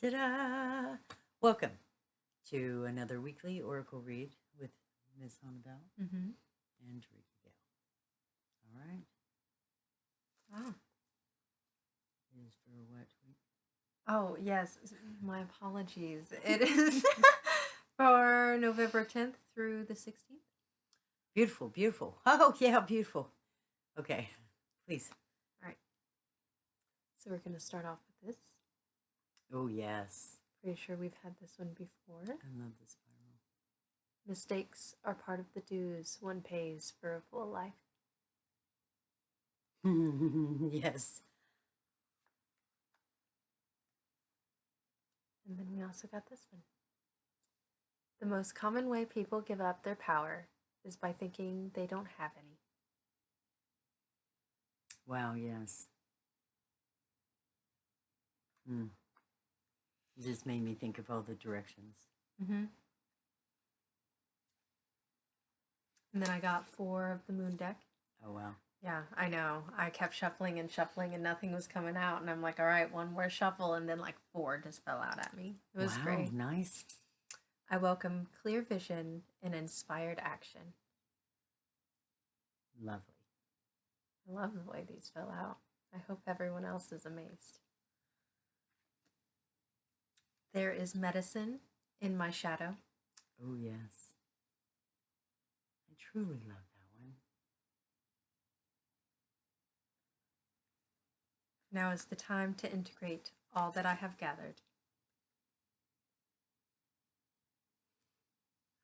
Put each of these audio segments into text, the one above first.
Ta-da! Welcome to another weekly Oracle read with Miss Annabelle Mm-hmm. and Ricky Gale. All right. Oh. It is for what week? Oh, yes. My apologies. It is for November 10th through the 16th. Beautiful, beautiful. Oh, yeah, beautiful. Okay, please. All right. So we're going to start off with this. Oh, yes. Pretty sure we've had this one before. I love this spiral. Mistakes are part of the dues one pays for a full life. Yes. And then we also got this one. The most common way people give up their power is by thinking they don't have any. Wow, yes. It just made me think of all the directions. Mm-hmm. And then I got 4 of the moon deck. Oh, wow. Yeah, I know. I kept shuffling and shuffling and nothing was coming out. And I'm like, all right, one more shuffle. And then like 4 just fell out at me. It was wow, great. Nice. I welcome clear vision and inspired action. Lovely. I love the way these fell out. I hope everyone else is amazed. There is medicine in my shadow. Oh, yes. I truly love that one. Now is the time to integrate all that I have gathered.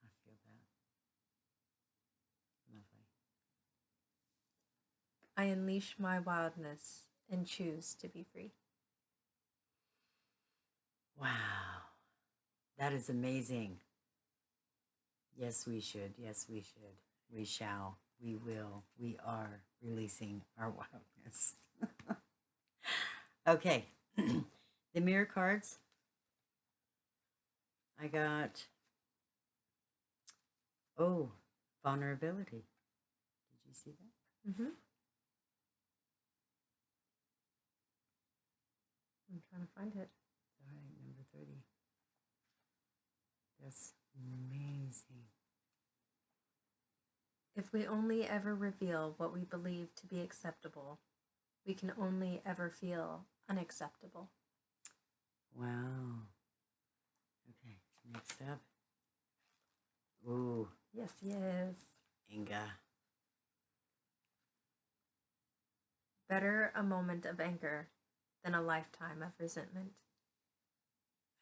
I feel that. Lovely. I unleash my wildness and choose to be free. Wow. That is amazing. Yes, we should. Yes, we should. We shall. We will. We are releasing our wildness. Okay. The mirror cards. I got, oh, vulnerability. Did you see that? Mm-hmm. I'm trying to find it. All right, number 30. That's amazing. If we only ever reveal what we believe to be acceptable, we can only ever feel unacceptable. Wow. Okay, next up. Ooh. Yes, yes. Inga. Better a moment of anger than a lifetime of resentment.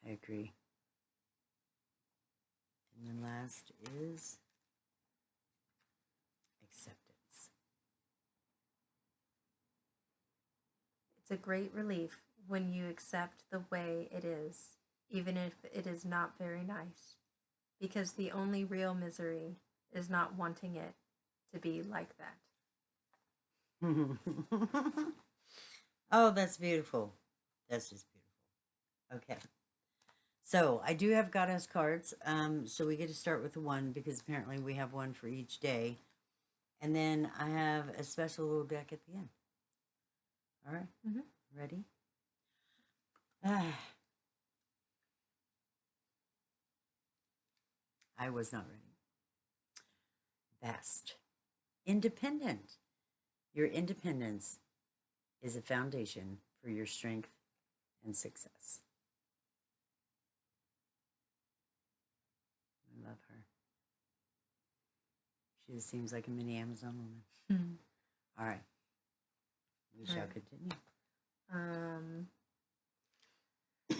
I agree. And then last is acceptance. It's a great relief when you accept the way it is, even if it is not very nice, because the only real misery is not wanting it to be like that. Oh, that's beautiful. That's just beautiful. Okay. So I do have goddess cards. So we get to start with the one because apparently we have one for each day. And then I have a special little deck at the end. All right. Mm-hmm. Ready? Ah. I was not ready. Best. Independent. Your independence is a foundation for your strength and success. I love her. She just seems like a mini Amazon woman. Mm-hmm. All right. We shall continue.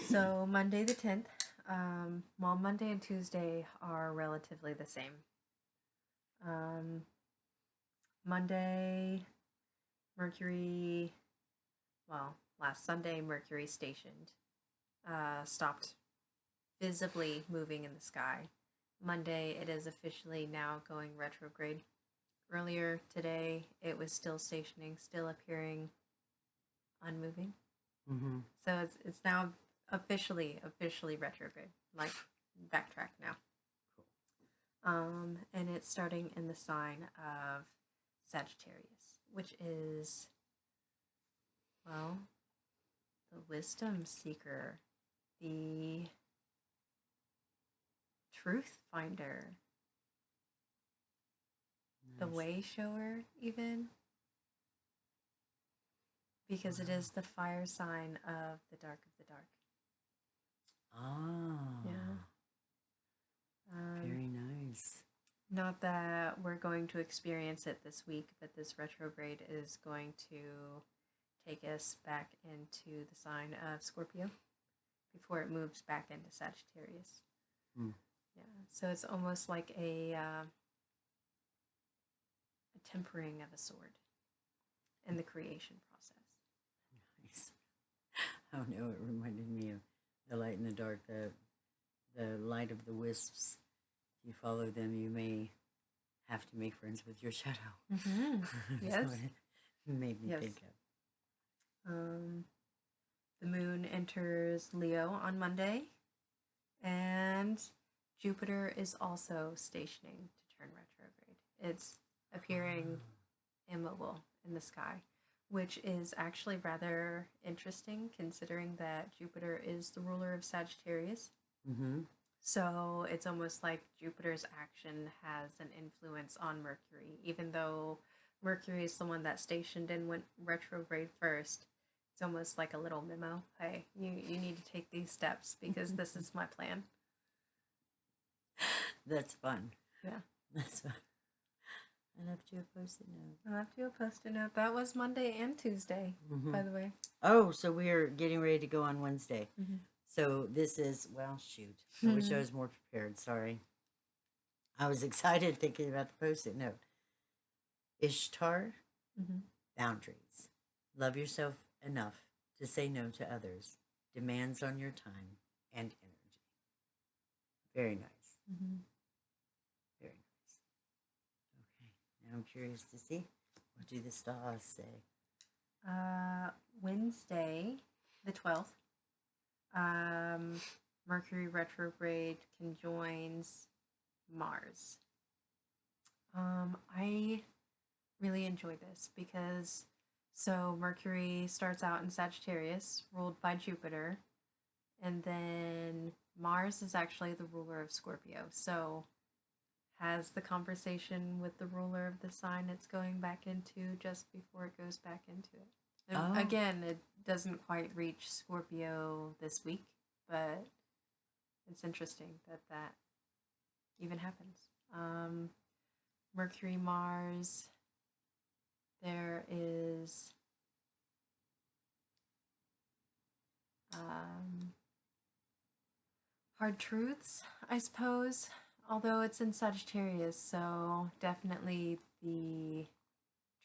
So Monday the 10th, well, Monday and Tuesday are relatively the same. Monday, Mercury, well, last Sunday, Mercury stationed, stopped visibly moving in the sky. Monday, it is officially now going retrograde. Earlier today, it was still stationing, still appearing unmoving. Mm-hmm. So it's now officially retrograde. Like, backtrack now. Cool. And it's starting in the sign of Sagittarius, which is, well, the wisdom seeker the truth finder, the Nice. way shower, even, because it Wow. is the fire sign of the dark of the dark. Ah, Yeah. very nice. Not that we're going to experience it this week, but this retrograde is going to take us back into the sign of Scorpio before it moves back into Sagittarius. Hmm. Yeah, so it's almost like a tempering of a sword in the creation process. Nice. Oh no, it reminded me of the light and the dark, the light of the wisps. If you follow them, you may have to make friends with your shadow. Mm-hmm. That's Yes. what it made me Yes. think of. The moon enters Leo on Monday, and Jupiter is also stationing to turn retrograde. It's appearing immobile in the sky, which is actually rather interesting considering that Jupiter is the ruler of Sagittarius. Mm-hmm. So it's almost like Jupiter's action has an influence on Mercury, even though Mercury is the one that stationed and went retrograde first. It's almost like a little memo. Hey, you need to take these steps because this is my plan. That's fun. Yeah. That's fun. I left you a post-it note. I left you a post-it note. That was Monday and Tuesday, by the way. Oh, so we're getting ready to go on Wednesday. Mhm. So this is, well, shoot. I wish I was more prepared. Sorry. I was excited thinking about the post-it note. Ishtar, boundaries. Love yourself enough to say no to others. Demands on your time and energy. Very nice. Very nice. Okay. Now I'm curious to see, what do the stars say? Wednesday, the 12th, Mercury retrograde conjoins Mars. I really enjoy this because so Mercury starts out in Sagittarius, ruled by Jupiter, and then Mars is actually the ruler of Scorpio. So has the conversation with the ruler of the sign it's going back into just before it goes back into it. And Oh. again, it doesn't quite reach Scorpio this week, but it's interesting that that even happens. Mercury, Mars, there is hard truths, I suppose, although it's in Sagittarius, so definitely the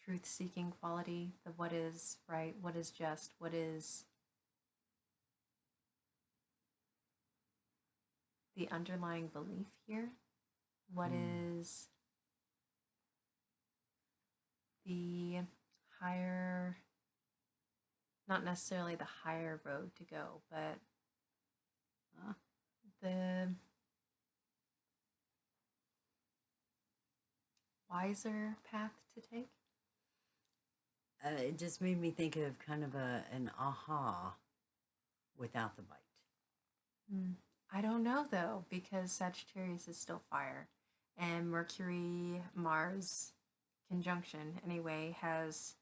truth-seeking quality, the what is right, what is just, what is the underlying belief here, what is the higher, not necessarily the higher road to go, but the wiser path to take. It just made me think of kind of an aha without the bite. I don't know though, because Sagittarius is still fire, and Mercury Mars conjunction anyway has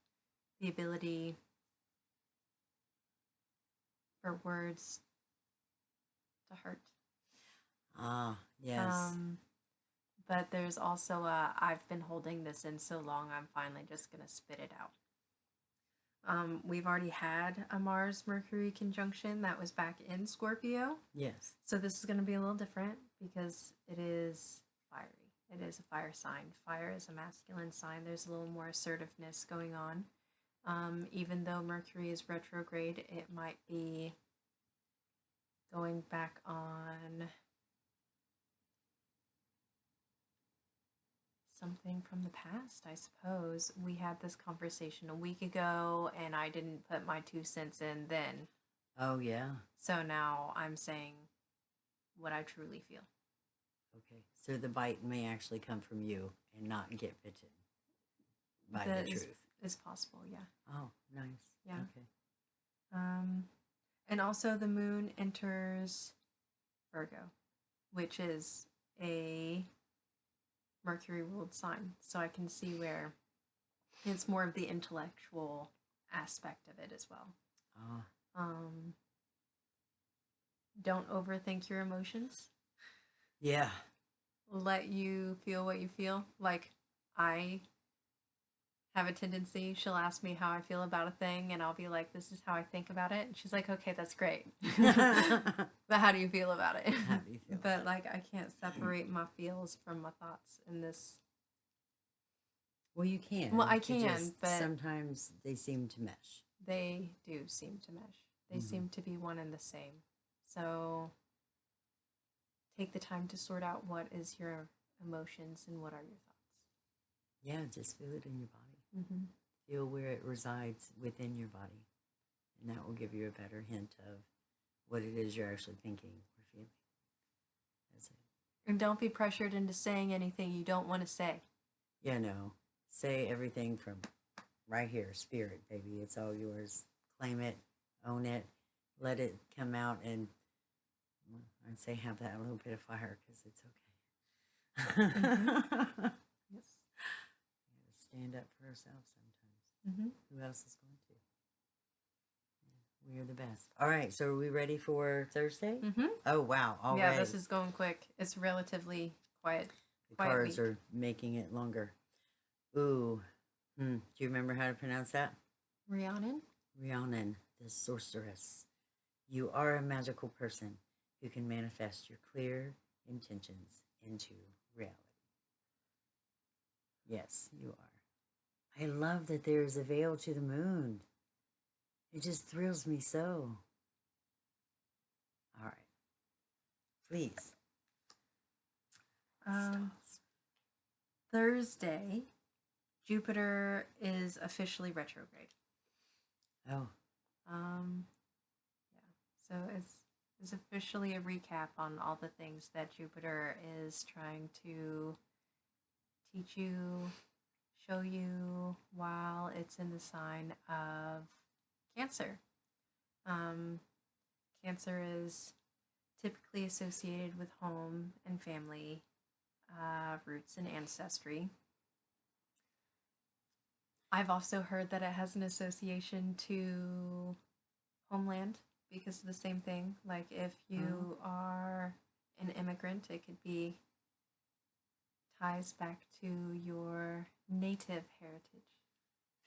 the ability for words to hurt. Ah, yes. But there's also I've been holding this in so long, I'm finally just gonna spit it out. We've already had a Mars Mercury conjunction that was back in Scorpio. Yes. So this is going to be a little different because it is fiery. It is a fire sign. Fire is a masculine sign. There's a little more assertiveness going on. Even though Mercury is retrograde, it might be going back on something from the past, I suppose. We had this conversation a week ago, and I didn't put my 2 cents in then. Oh, yeah. So now I'm saying what I truly feel. Okay. So the bite may actually come from you and not get bitten by the truth. Is possible, yeah. Oh, nice. Yeah. Okay. And also the moon enters Virgo, which is a Mercury ruled sign. So I can see where it's more of the intellectual aspect of it as well. Ah, Um, don't overthink your emotions. yeah. Let you feel what you feel. Like I have a tendency, she'll ask me how I feel about a thing, and I'll be like, this is how I think about it. And she's like, okay, that's great. But how do you feel about it? How do you feel But about like, I can't separate my feels from my thoughts in this. Well, you can. Well, I It can, just but sometimes they seem to mesh. they do seem to mesh. They Mhm. seem to be one and the same. So take the time to sort out what is your emotions and what are your thoughts. Yeah, just feel it in your body. Mm-hmm. Feel where it resides within your body. And that will give you a better hint of what it is you're actually thinking or feeling. That's it. And don't be pressured into saying anything you don't want to say. Yeah, no. Say everything from right here, spirit, baby. It's all yours. Claim it, own it, let it come out, and I'd say have that little bit of fire because it's okay. Yes. We gotta stand up for ourselves sometimes. Mm-hmm. Who else is going to? Yeah, we are the best. All right, so are we ready for Thursday? Mm-hmm. Oh, wow. Already. Yeah, this is going quick. It's relatively quiet. The quiet cards week. are making it longer. Ooh. Do you remember how to pronounce that? Rhiannon? Rhiannon, the sorceress. You are a magical person who can manifest your clear intentions into reality. Yes, you are. I love that there is a veil to the moon. It just thrills me so. All right. Please. Thursday, Jupiter is officially retrograde. Oh. Yeah. So it's officially a recap on all the things that Jupiter is trying to teach you, show you while it's in the sign of Cancer. Cancer is typically associated with home and family, roots and ancestry. I've also heard that it has an association to homeland because of the same thing. Like if you are an immigrant, it could be ties back to your native heritage.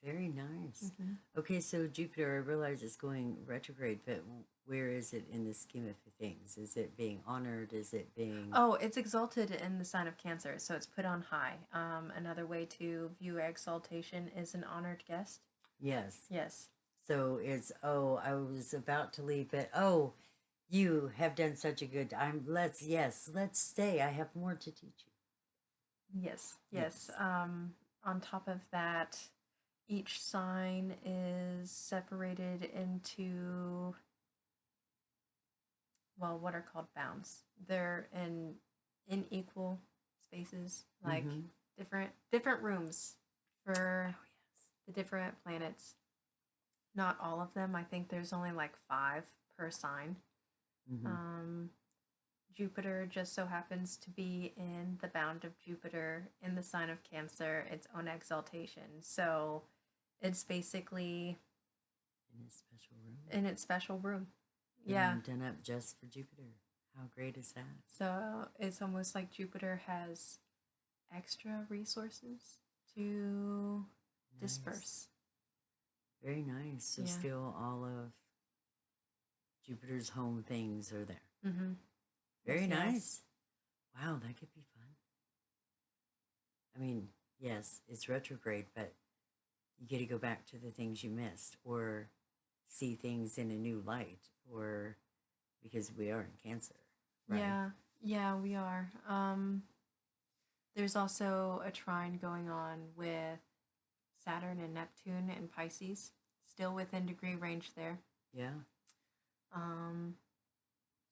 Very nice. Mm-hmm. Okay, so Jupiter, I realize it's going retrograde, but where is it in the scheme of things? Is it being honored? Is it being... Oh, it's exalted in the sign of Cancer, so it's put on high. Another way to view exaltation is an honored guest. Yes. Yes. So it's, oh, I was about to leave, but oh, you have done such a good... let's stay. I have more to teach you. Yes. On top of that, each sign is separated into, well, what are called bounds. They're in equal spaces, like different rooms for the different planets. Not all of them. I think there's only like 5 per sign. Jupiter just so happens to be in the bound of Jupiter in the sign of Cancer, its own exaltation. So it's basically in its special room. In its special room. Yeah. Done up just for Jupiter. How great is that? So it's almost like Jupiter has extra resources to disperse. Very nice. So still all of Jupiter's home things are there. Mm-hmm. Very nice. Wow, that could be fun. I mean, yes, it's retrograde, but you get to go back to the things you missed or see things in a new light, or because we are in Cancer, right? Yeah, we are. There's also a trine going on with Saturn and Neptune in Pisces, still within degree range there. Yeah.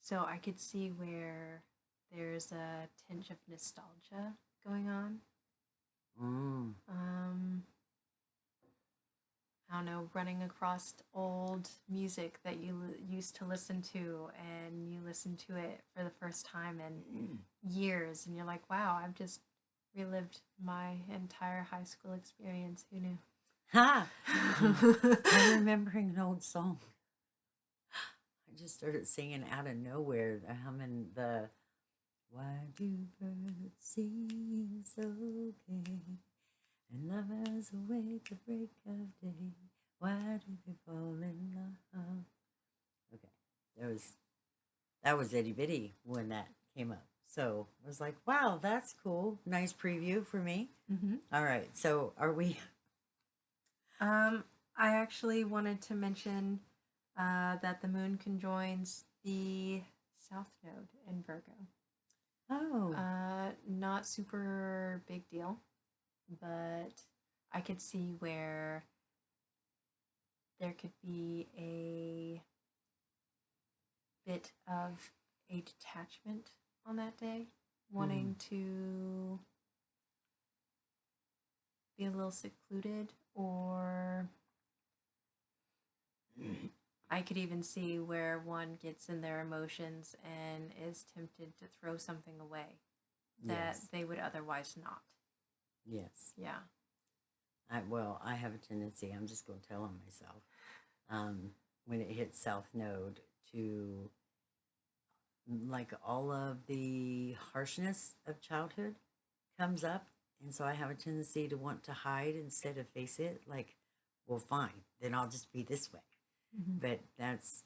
So I could see where there's a tinge of nostalgia going on. I don't know, running across old music that you used to listen to, and you listen to it for the first time in years, and you're like, wow, I've just relived my entire high school experience. Who knew? Ha! I'm remembering an old song. I just started singing out of nowhere, humming the "Why do birds sing so gay, and lovers await the break of day? Why do they fall in love?" Okay, that was itty bitty when that came up. So I was like, "Wow, that's cool. Nice preview for me." Mm-hmm. All right, so are we? I actually wanted to mention that the moon conjoins the South Node in Virgo. Oh, Not super big deal, but I could see where there could be a bit of a detachment on that day, wanting to be a little secluded, or I could even see where one gets in their emotions and is tempted to throw something away that yes, they would otherwise not. yes. Yeah. I have a tendency. I'm just going to tell on myself. When it hits South Node, to like all of the harshness of childhood comes up, and so I have a tendency to want to hide instead of face it. Like, well, fine, then I'll just be this way. Mm-hmm. But that's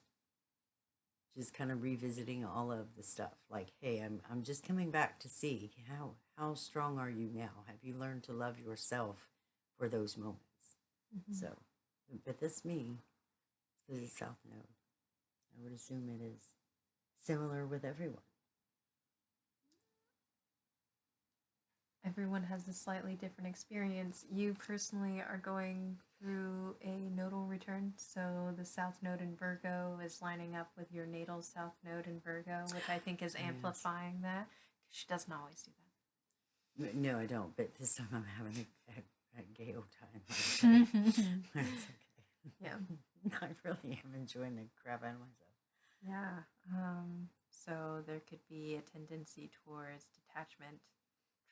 just kind of revisiting all of the stuff. Like, hey, I'm just coming back to see how strong are you now? Have you learned to love yourself for those moments? Mm-hmm. So, but that's me because it's South Node. I would assume it is similar with everyone. Everyone has a slightly different experience. You personally are going through a nodal return, so the South Node in Virgo is lining up with your natal South Node in Virgo, which I think is amplifying that. She doesn't always do that. No, I don't. But this time I'm having a gay old time. It's okay. Yeah. I really am enjoying the crap out of myself. Yeah. So there could be a tendency towards detachment,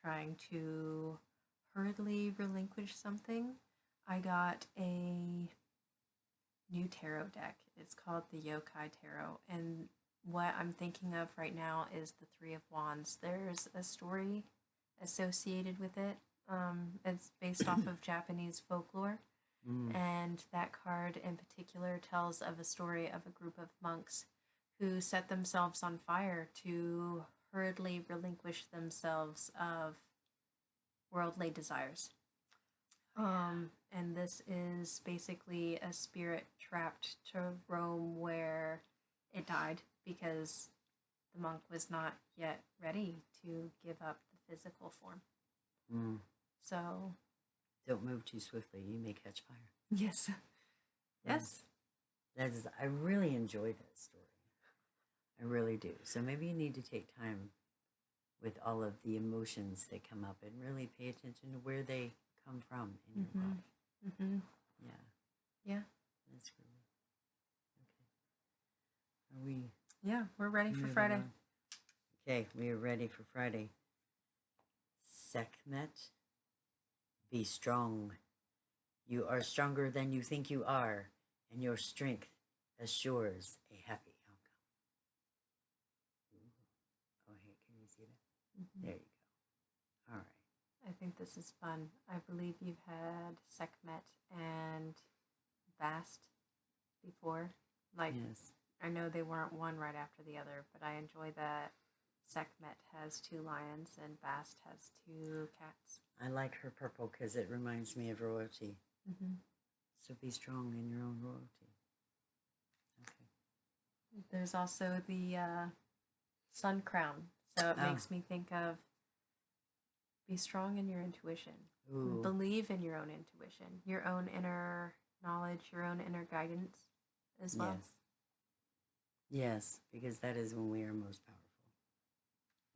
trying to hurriedly relinquish something. I got a new tarot deck. It's called the Yokai Tarot. And what I'm thinking of right now is the Three of Wands. There's a story associated with it. It's based off of Japanese folklore. And that card in particular tells of a story of a group of monks who set themselves on fire to hurriedly relinquish themselves of worldly desires. And this is basically a spirit trapped to roam where it died because the monk was not yet ready to give up the physical form. So, don't move too swiftly; you may catch fire. Yes. Yes. That is. I really enjoy that story. I really do. So maybe you need to take time with all of the emotions that come up and really pay attention to where they come from in your body. Mm-hmm. Yeah. Yeah. That's really okay. Are we? Yeah, we're ready for moving Friday. on? Okay, we are ready for Friday. Sekhmet, be strong. You are stronger than you think you are, and your strength assures a happy outcome. Oh, hey, can you see that? Mm-hmm. There you go. All right. I think this is fun. I believe you've had Sekhmet and Bast before. Like, yes. I know they weren't one right after the other, but I enjoy that Sekhmet has 2 lions and Bast has 2 cats. I like her purple because it reminds me of royalty. Mm-hmm. So be strong in your own royalty. Okay. There's also the sun crown, so it makes me think of be strong in your intuition. Ooh. Believe in your own intuition, your own inner knowledge, your own inner guidance as well. Yes. Yes, because that is when we are most powerful.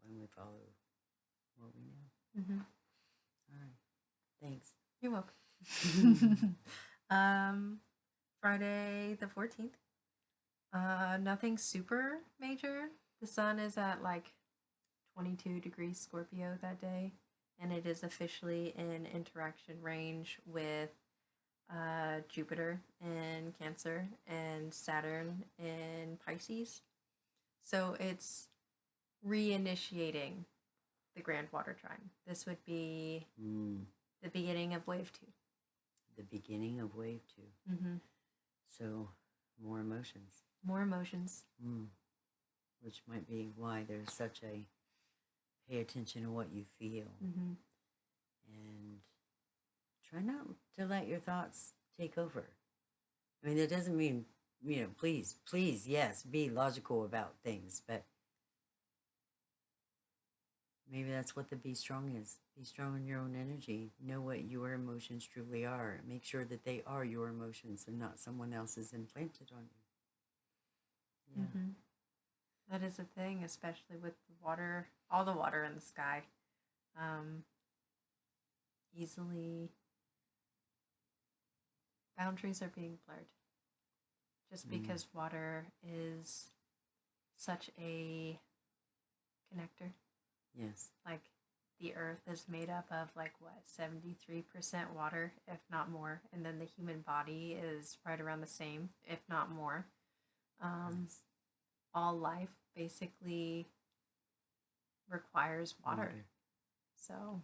When we follow what we know. Mm-hmm. All right. Thanks. You're welcome. Friday the 14th. Nothing super major. The sun is at like 22 degrees Scorpio that day, and it is officially in interaction range with Jupiter in Cancer and Saturn in Pisces. So it's reinitiating the Grand Water Trine. This would be the beginning of wave 2. The beginning of wave 2. Mm-hmm. So, more emotions. More emotions. Which might be why there's such a pay attention to what you feel. Mm-hmm. And try not to let your thoughts take over. I mean, that doesn't mean, please, yes, be logical about things, but maybe that's what the be strong is. Be strong in your own energy. Know what your emotions truly are. Make sure that they are your emotions and not someone else's implanted on you. Yeah. Mm-hmm. That is a thing, especially with the water, all the water in the sky. Easily, boundaries are being blurred. Just because water is such a connector. Yes. Like, the earth is made up of 73% water, if not more, and then the human body is right around the same, if not more. Yes. All life basically requires water. So,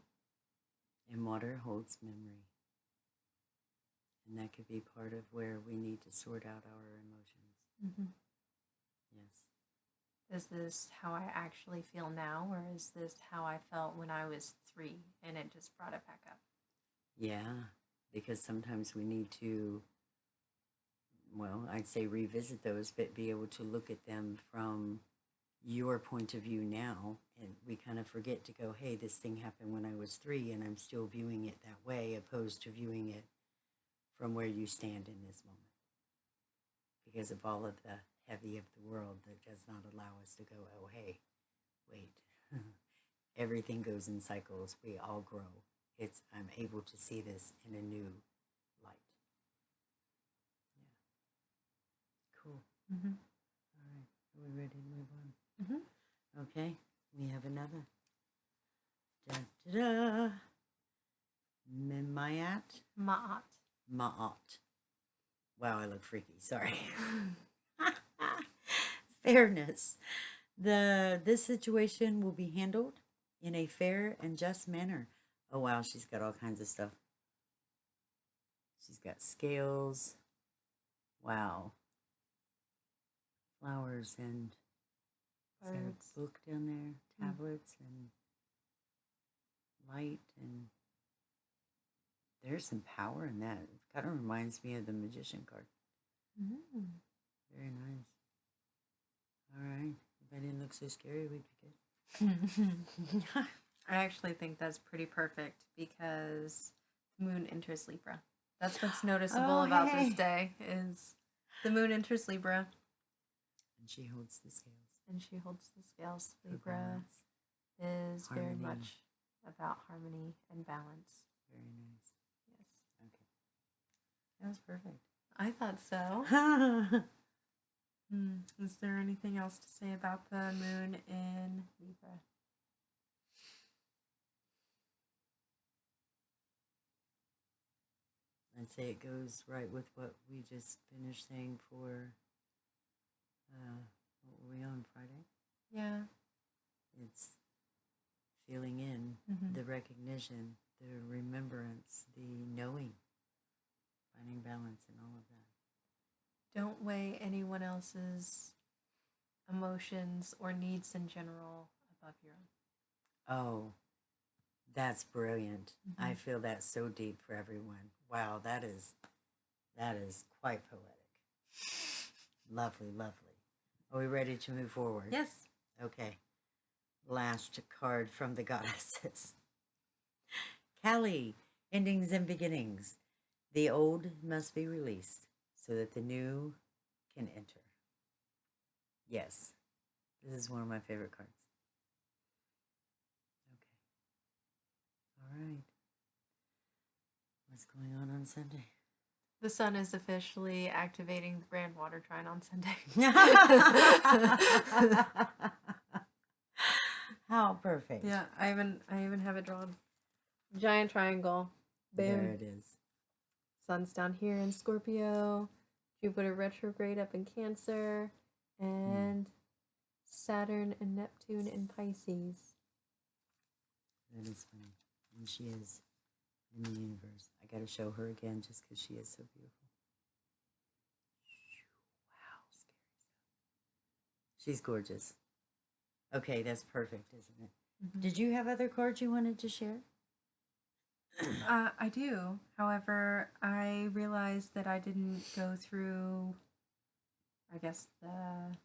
and water holds memory, and that could be part of where we need to sort out our emotions. Yes. Is this how I actually feel now, or is this how I felt when I was 3 and it just brought it back up? Yeah, because sometimes we need to, I'd say revisit those, but be able to look at them from your point of view now. And we kind of forget to go, hey, this thing happened when I was 3 and I'm still viewing it that way, opposed to viewing it from where you stand in this moment. Because of all of the heavy of the world that does not allow us to go, oh, hey, wait, everything goes in cycles. We all grow. I'm able to see this in a new light. Yeah. Cool. Mm-hmm. All right. Are we ready to move on? Mm-hmm. Okay. We have another. Da-da-da. Mimayat? Ma'at. Ma'at. Wow, I look freaky. Sorry. Fairness. This situation will be handled in a fair and just manner. Oh wow, she's got all kinds of stuff. She's got scales. Wow. Flowers and Birds. a book down there, tablets and light, and there's some power in that. It kind of reminds me of the Magician card. Very nice. All right. If I didn't look so scary, we'd be good. I actually think that's pretty perfect because the moon enters Libra. That's what's noticeable about this day is the moon enters Libra. And she holds the scales. Libra is harmony. Very much about harmony and balance. Very nice. Yes. Okay. That was perfect. I thought so. Is there anything else to say about the moon in Libra? I'd say it goes right with what we just finished saying for, what were we on, Friday? Yeah. It's feeling in the recognition, the remembrance, the knowing, finding balance in all of that. Don't weigh anyone else's emotions or needs in general above your own. Oh, that's brilliant. I feel that so deep for everyone. Wow, that is quite poetic. Lovely, lovely. Are we ready to move forward? Yes. Okay. Last card from the goddesses. Kali, endings and beginnings. The old must be released so that the new can enter. Yes, this is one of my favorite cards. Okay. All right. What's going on Sunday? The sun is officially activating the Grand Water Trine on Sunday. How perfect. Yeah, I even have it drawn. Giant triangle. There Boom. it is. Sun's down here in Scorpio. Jupiter retrograde up in Cancer. And Saturn and Neptune in Pisces. That is funny. And she is in the universe. I got to show her again just because she is so beautiful. Wow, scary stuff. She's gorgeous. Okay, that's perfect, isn't it? Did you have other cards you wanted to share? I do. However, I realized that I didn't go through, I guess, the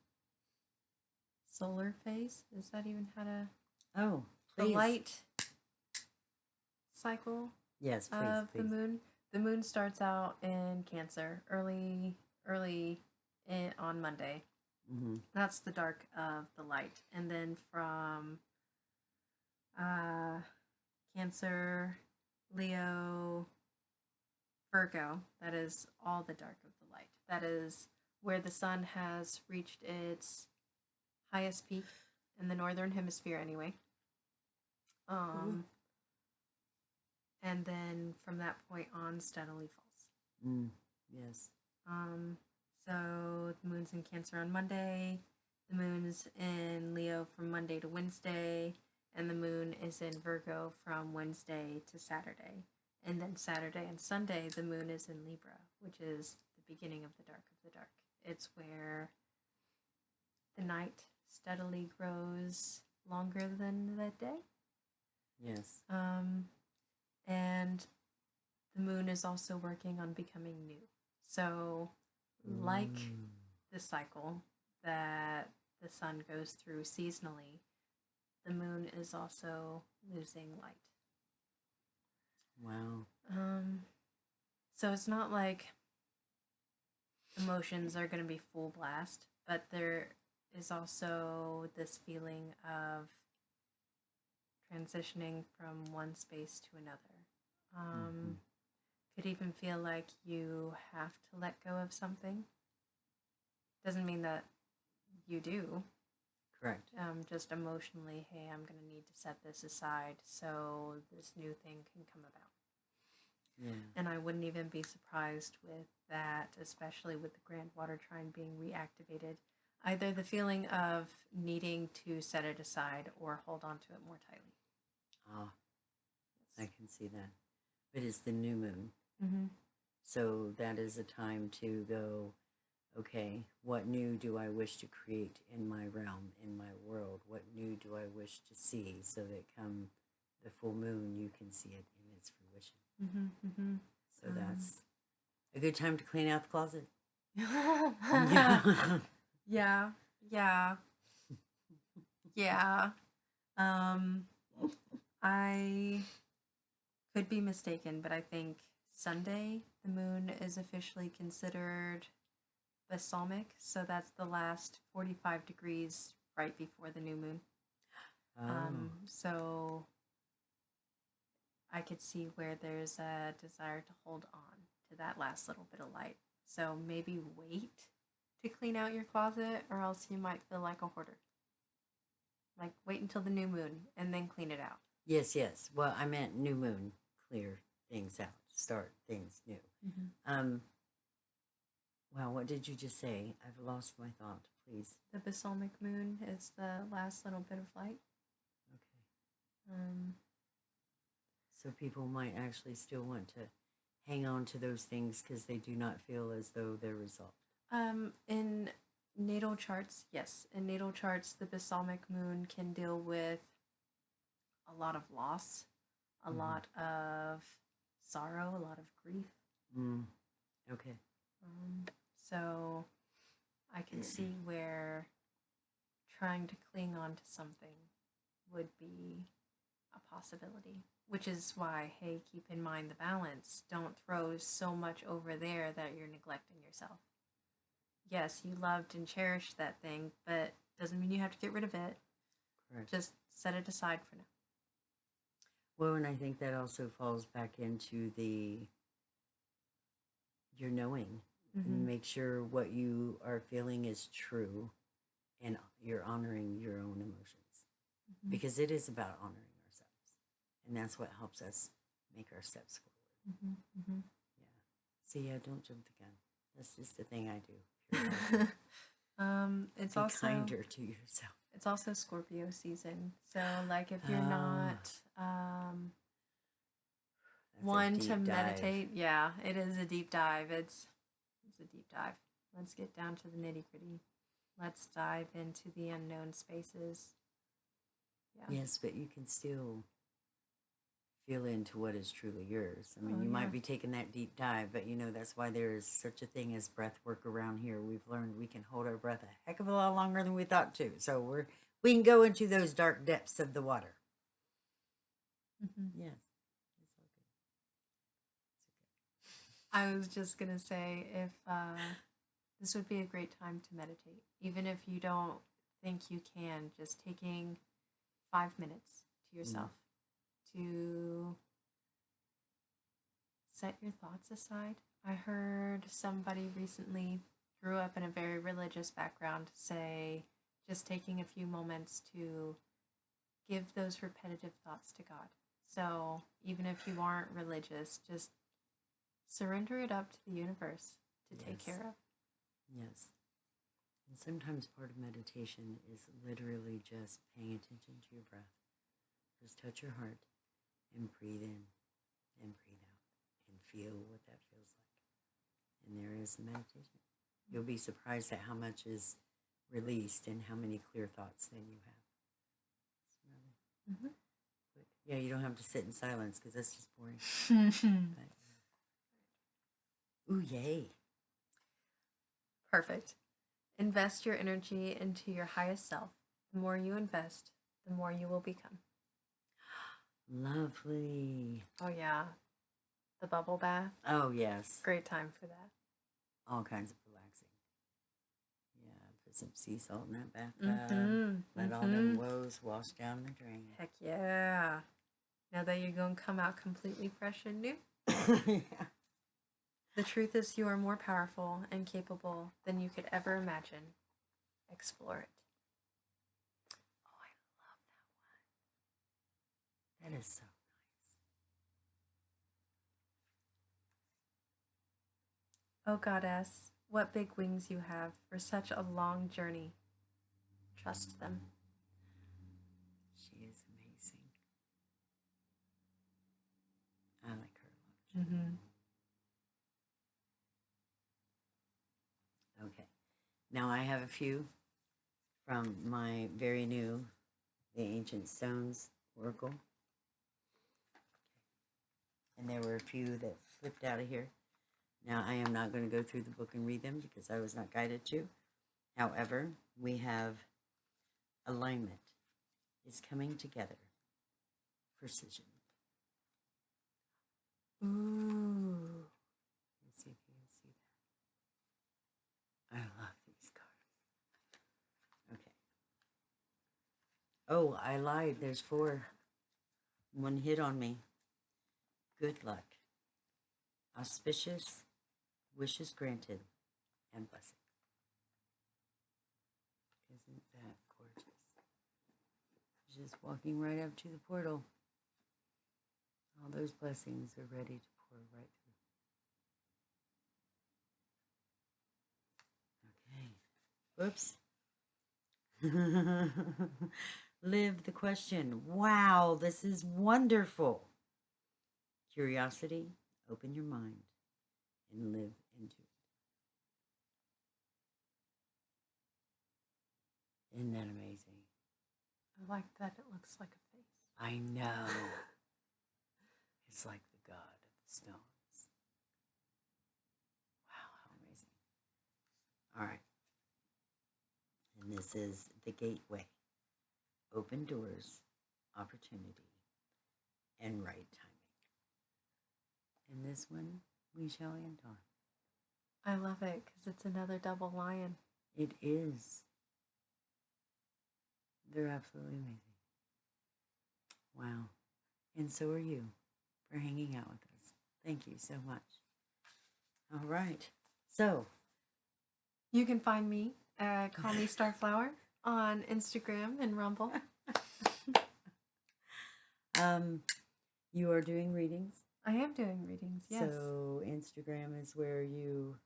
solar phase. Is that even how to? Oh, The please. light cycle Yes, please, of please. the moon. The moon starts out in Cancer early on Monday. Mm-hmm. That's the dark of the light, and then from Cancer, Leo, Virgo, that is all the dark of the light. That is where the sun has reached its highest peak in the northern hemisphere, anyway. And then from that point on, steadily falls. Yes. So the moon's in Cancer on Monday. The moon's in Leo from Monday to Wednesday, and the moon is in Virgo from Wednesday to Saturday. And then Saturday and Sunday, the moon is in Libra, which is the beginning of the dark of the dark. It's where the night steadily grows longer than the day. Yes. And the moon is also working on becoming new. So, like the cycle that the sun goes through seasonally, the moon is also losing light. Wow. So it's not like emotions are going to be full blast, but there is also this feeling of transitioning from one space to another. Could even feel like you have to let go of something. Doesn't mean that you do. Correct. Just emotionally, hey, I'm going to need to set this aside so this new thing can come about. Yeah. And I wouldn't even be surprised with that, especially with the Grand Water Trine being reactivated. Either the feeling of needing to set it aside or hold on to it more tightly. Ah, I can see that. But it's the new moon. Mm-hmm. So that is a time to go, okay, what new do I wish to create in my realm, in my world? What new do I wish to see so that come the full moon, you can see it in its fruition? Mm-hmm, mm-hmm. So that's a good time to clean out the closet. Yeah. I could be mistaken, but I think Sunday the moon is officially considered balsamic, so that's the last 45 degrees right before the new moon. So I could see where there's a desire to hold on to that last little bit of light. So maybe wait to clean out your closet, or else you might feel like a hoarder. Like wait until the new moon and then clean it out. Yes. Well, I meant new moon, clear things out, start things new. Wow, what did you just say? I've lost my thought, please. The balsamic moon is the last little bit of light. Okay. So people might actually still want to hang on to those things because they do not feel as though they're resolved. In natal charts, yes. In natal charts, the balsamic moon can deal with a lot of loss, a lot of sorrow, a lot of grief. Okay. So I can see where trying to cling on to something would be a possibility, which is why, hey, keep in mind the balance. Don't throw so much over there that you're neglecting yourself. Yes, you loved and cherished that thing, but doesn't mean you have to get rid of it. Correct. Just set it aside for now. Well, and I think that also falls back into the your knowing, Mm-hmm. and make sure what you are feeling is true, and you're honoring your own emotions, Mm-hmm. because it is about honoring ourselves, and that's what helps us make our steps forward. Mm-hmm. Mm-hmm. Yeah. See, yeah, don't jump the gun. That's just the thing I do. It's Be also kinder to yourself. it's also Scorpio season. So like if you're Ah. not That's a one to deep dive. meditate, yeah, it is a deep dive. It's a deep dive. Let's get down to the nitty-gritty. Let's dive into the unknown spaces. Yeah. Yes, but you can still feel into what is truly yours. I mean, Oh, you yeah. might be taking that deep dive, but that's why there is such a thing as breath work around here. We've learned we can hold our breath a heck of a lot longer than we thought to. So we can go into those dark depths of the water. Mm-hmm. Yes. I was just gonna say if this would be a great time to meditate, even if you don't think you can, just taking 5 minutes to yourself to set your thoughts aside. I heard somebody recently grew up in a very religious background say just taking a few moments to give those repetitive thoughts to God. So even if you aren't religious, just surrender it up to the universe to take care of. Yes. And sometimes part of meditation is literally just paying attention to your breath. Just touch your heart and breathe in and breathe out and feel what that feels like. And there is a meditation. You'll be surprised at how much is released and how many clear thoughts then you have. It's really quick. Yeah, you don't have to sit in silence because that's just boring. But, ooh, yay. Perfect. Invest your energy into your highest self. The more you invest, the more you will become. Lovely. Oh, yeah. The bubble bath. Oh, yes. Great time for that. All kinds of relaxing. Yeah, put some sea salt in that bathtub. Let all them woes wash down the drain. Heck yeah. Now that you're going to come out completely fresh and new. Yeah. The truth is you are more powerful and capable than you could ever imagine. Explore it. Oh, I love that one. That is so nice. Oh, goddess, what big wings you have for such a long journey. Trust them. She is amazing. I like her a lot. Mm-hmm. Okay. Now I have a few from my very new The Ancient Stones Oracle. And there were a few that flipped out of here. Now, I am not going to go through the book and read them because I was not guided to. However, we have alignment is coming together. Precision. Ooh. Let's see if you can see that. I love these cards. Okay. Oh, I lied. There's 4. One hit on me. Good luck. Auspicious. Wishes granted. And blessing. Isn't that gorgeous? Just walking right up to the portal. All those blessings are ready to pour right through. Okay. Whoops. Live the question. Wow, this is wonderful. Curiosity, open your mind, and live into it. Isn't that amazing? I like that it looks like a face. I know. It's like the god of the stones. Wow, how amazing. All right. And this is the gateway. Open doors, opportunity, and right timing. And this one we shall end on. I love it because it's another double lion. It is. They're absolutely amazing. Wow. And so are you for hanging out with us. Thank you so much. All right. So, You can find me at Call Me Starflower on Instagram and Rumble. you are doing readings. I am doing readings, yes. So Instagram is where you.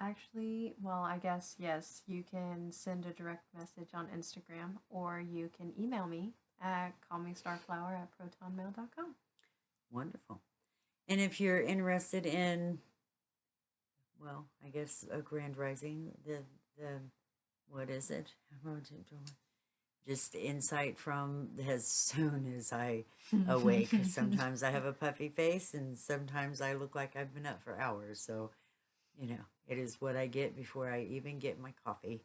Actually, well, I guess, yes, you can send a direct message on Instagram or you can email me at callmestarflower@protonmail.com. Wonderful. And if you're interested in, well, I guess a grand rising, the what is it? Just insight from as soon as I awake. Sometimes I have a puffy face, and sometimes I look like I've been up for hours. So, it is what I get before I even get my coffee.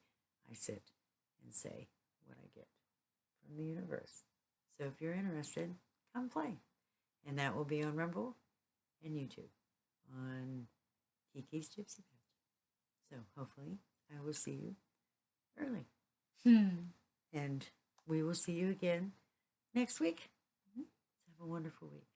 I sit and say what I get from the universe. So if you're interested, come play. And that will be on Rumble and YouTube on Kiki's Gypsy Patch. So hopefully I will see you early. And we will see you again next week. Have a wonderful week.